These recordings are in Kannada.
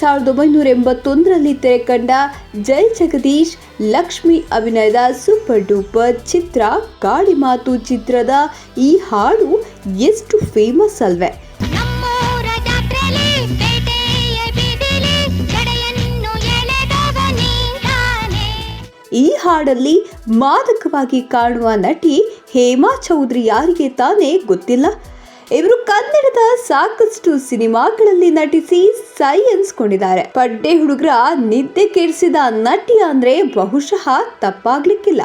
1981ರಲ್ಲಿ ತೆರೆಕಂಡ ಜೈ ಜಗದೀಶ್ ಲಕ್ಷ್ಮಿ ಅಭಿನಯದ ಸೂಪರ್ ಡೂಪರ್ ಚಿತ್ರ ಗಾಡಿ ಮಾತು ಚಿತ್ರದ ಈ ಹಾಡು ಎಷ್ಟು ಫೇಮಸ್ ಅಲ್ವೇ. ಈ ಹಾಡಲ್ಲಿ ಮಾದಕವಾಗಿ ಕಾಣುವ ನಟಿ ಹೇಮಾ ಚೌಧರಿ ಯಾರಿಗೆ ತಾನೇ ಗೊತ್ತಿಲ್ಲ. ಇವರು ಕನ್ನಡದ ಸಾಕಷ್ಟು ಸಿನಿಮಾಗಳಲ್ಲಿ ನಟಿಸಿ ಸೈ ಅನ್ಸ್ಕೊಂಡಿದ್ದಾರೆ. ಪಡ್ಡೆ ಹುಡುಗರ ನಿದ್ದೆ ಕೆಡಿಸಿದ ನಟಿ ಅಂದ್ರೆ ಬಹುಶಃ ತಪ್ಪಾಗ್ಲಿಕ್ಕಿಲ್ಲ.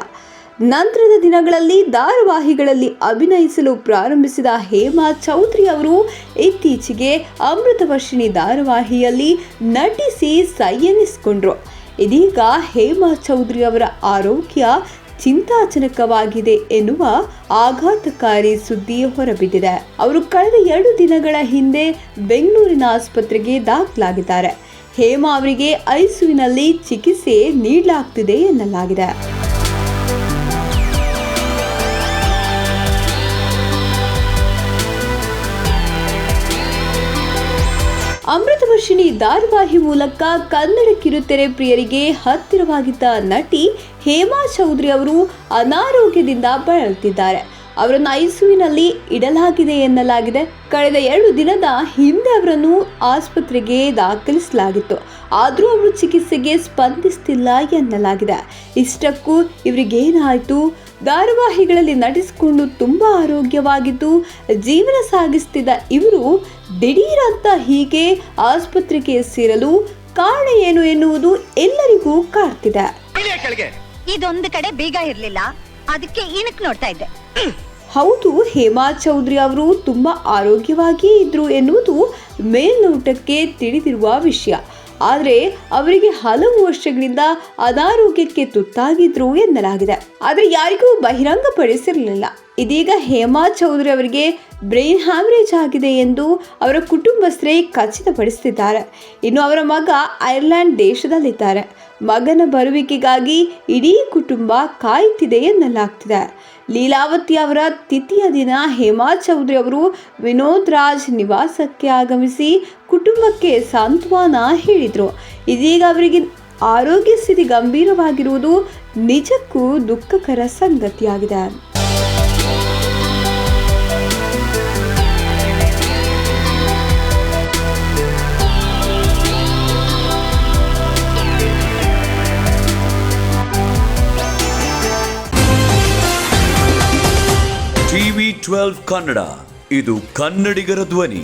ನಂತರದ ದಿನಗಳಲ್ಲಿ ಧಾರಾವಾಹಿಗಳಲ್ಲಿ ಅಭಿನಯಿಸಲು ಪ್ರಾರಂಭಿಸಿದ ಹೇಮಾ ಚೌಧರಿ ಅವರು ಇತ್ತೀಚೆಗೆ ಅಮೃತವರ್ಷಿಣಿ ಧಾರಾವಾಹಿಯಲ್ಲಿ ನಟಿಸಿ ಸೈ ಎನ್ನಿಸಿಕೊಂಡ್ರು. ಇದೀಗ ಹೇಮಾ ಚೌಧರಿ ಅವರ ಆರೋಗ್ಯ ಚಿಂತಾಜನಕವಾಗಿದೆ ಎನ್ನುವ ಆಘಾತಕಾರಿ ಸುದ್ದಿ ಹೊರಬಿದ್ದಿದೆ. ಅವರು ಕಳೆದ 2 ದಿನಗಳ ಹಿಂದೆ ಬೆಂಗಳೂರಿನ ಆಸ್ಪತ್ರೆಗೆ ದಾಖಲಾಗಿದ್ದಾರೆ. ಹೇಮಾ ಅವರಿಗೆ ಐಸಿಯುನಲ್ಲಿ ಚಿಕಿತ್ಸೆ ನೀಡಲಾಗ್ತಿದೆ ಎನ್ನಲಾಗಿದೆ. ಅಮೃತವರ್ಷಿಣಿ ಧಾರಾವಾಹಿ ಮೂಲಕ ಕನ್ನಡ ಕಿರುತೆರೆ ಪ್ರಿಯರಿಗೆ ಹತ್ತಿರವಾಗಿದ್ದ ನಟಿ ಹೇಮಾ ಚೌಧರಿ ಅವರು ಅನಾರೋಗ್ಯದಿಂದ ಬಳಲುತ್ತಿದ್ದಾರೆ. ಅವರನ್ನು ಐಸಿಯುನಲ್ಲಿ ಇಡಲಾಗಿದೆ ಎನ್ನಲಾಗಿದೆ. ಕಳೆದ 2 ದಿನದ ಹಿಂದೆ ಅವರನ್ನು ಆಸ್ಪತ್ರೆಗೆ ದಾಖಲಿಸಲಾಗಿತ್ತು. ಆದರೂ ಅವರು ಚಿಕಿತ್ಸೆಗೆ ಸ್ಪಂದಿಸ್ತಿಲ್ಲ ಎನ್ನಲಾಗಿದೆ. ಇಷ್ಟಕ್ಕೂ ಇವರಿಗೇನಾಯಿತು? ಧಾರಾವಾಹಿಗಳಲ್ಲಿ ನಟಿಸಿಕೊಂಡು ತುಂಬಾ ಆರೋಗ್ಯವಾಗಿದ್ದು ಜೀವನ ಸಾಗಿಸ್ತಿದ್ದ ಇವರು ದಿಢೀರಂತ ಹೀಗೆ ಆಸ್ಪತ್ರೆಗೆ ಸೇರಲು ಕಾರಣ ಏನು ಎನ್ನುವುದು ಎಲ್ಲರಿಗೂ ಕಾಡ್ತಿದೆ. ಇದೊಂದು ಕಡೆ ಬೇಗ ಇರಲಿಲ್ಲ, ಅದಕ್ಕೆ ಇಣಕ್ ನೋಡ್ತಾ ಇದ್ದೆ. ಹೌದು, ಹೇಮಾ ಚೌಧರಿ ಅವರು ತುಂಬಾ ಆರೋಗ್ಯವಾಗಿ ಇದ್ರು ಎನ್ನುವುದು ಮೇಲ್ನೋಟಕ್ಕೆ ತಿಳಿದಿರುವ ವಿಷಯ. ಆದರೆ ಅವರಿಗೆ ಹಲವು ವರ್ಷಗಳಿಂದ ಅನಾರೋಗ್ಯಕ್ಕೆ ತುತ್ತಾಗಿದ್ರು ಎನ್ನಲಾಗಿದೆ. ಆದರೆ ಯಾರಿಗೂ ಬಹಿರಂಗಪಡಿಸಿರಲಿಲ್ಲ. ಇದೀಗ ಹೇಮಾ ಚೌಧರಿ ಅವರಿಗೆ ಬ್ರೈನ್ ಹ್ಯಾಮರೇಜ್ ಆಗಿದೆ ಎಂದು ಅವರ ಕುಟುಂಬಸ್ಥರೇ ಖಚಿತಪಡಿಸುತ್ತಿದ್ದಾರೆ. ಇನ್ನು ಅವರ ಮಗ ಐರ್ಲೆಂಡ್ ದೇಶದಲ್ಲಿದ್ದಾರೆ. ಮಗನ ಬರುವಿಕೆಗಾಗಿ ಇಡೀ ಕುಟುಂಬ ಕಾಯುತ್ತಿದೆ ಎನ್ನಲಾಗ್ತಿದೆ. ಲೀಲಾವತಿ ಅವರ ತಿಥಿಯ ದಿನ ಹೇಮಾ ಚೌಧರಿ ಅವರು ವಿನೋದ್ ರಾಜ್ ನಿವಾಸಕ್ಕೆ ಆಗಮಿಸಿ ಕುಟುಂಬಕ್ಕೆ ಸಾಂತ್ವನ ಹೇಳಿದರು. ಇದೀಗ ಅವರಿಗೆ ಆರೋಗ್ಯ ಸ್ಥಿತಿ ಗಂಭೀರವಾಗಿರುವುದು ನಿಜಕ್ಕೂ ದುಃಖಕರ ಸಂಗತಿಯಾಗಿದೆ. TV12 ಕನ್ನಡ, ಇದು ಕನ್ನಡಿಗರ ಧ್ವನಿ.